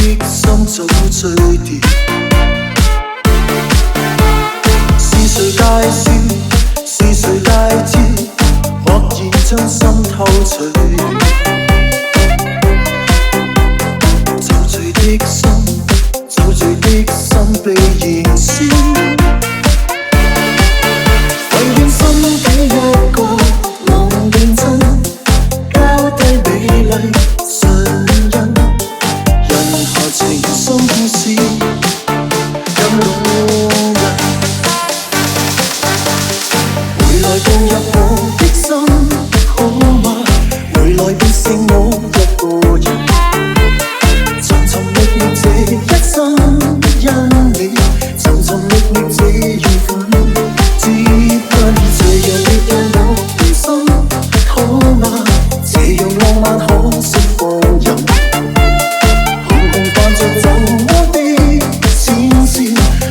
的心早醉掉。是誰介紹？是誰介招？默然將心偷取。酒醉的心，酒醉的心被燃燒。唯願心底一個夢認真，交低美麗唇印，人下情深故事更動人。回來步入我的心，好嗎？回來變成我一個人，尋尋覓覓這一生，因你尋尋覓覓這緣分，接近這樣別讓我變心，好嗎？這樣浪漫可惜放任，紅紅伴着走我的淺笑，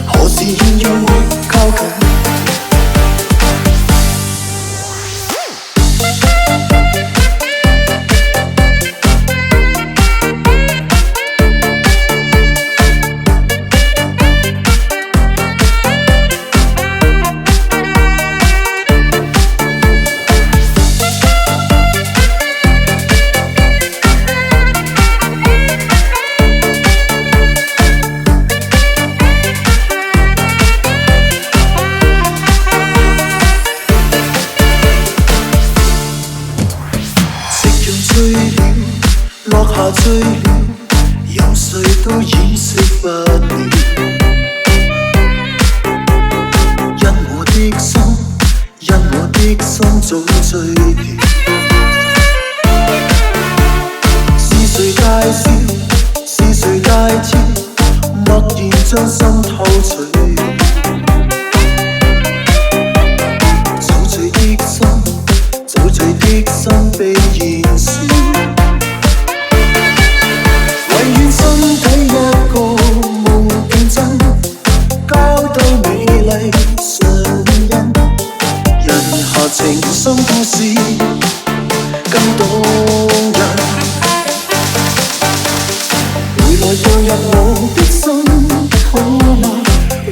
何時願讓你靠近？落下醉了，任誰都掩飾不了。因我的心，因我的心早醉掉。是誰介紹？是誰介招？默然將心偷取。酒醉的心，酒醉的心被燃燒。唯願心底一個夢認真，交低美麗唇印，人下情深故事更動人。回來步入我的心，好嗎？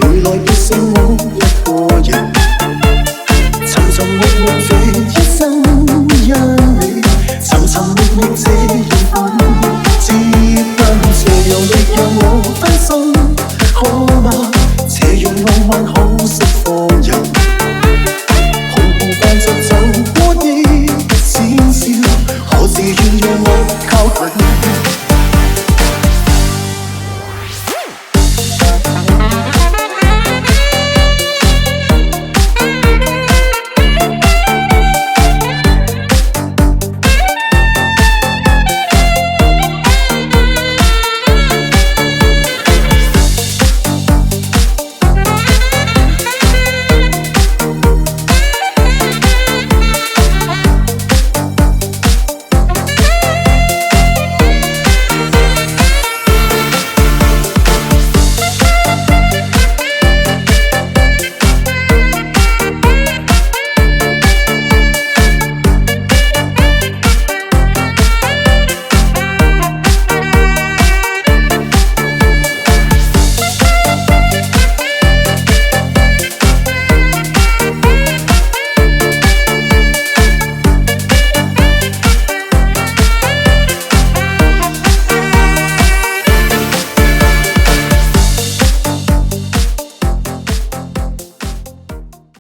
回來別剩我一個人，尋尋覓覓這一生，因你尋尋覓覓這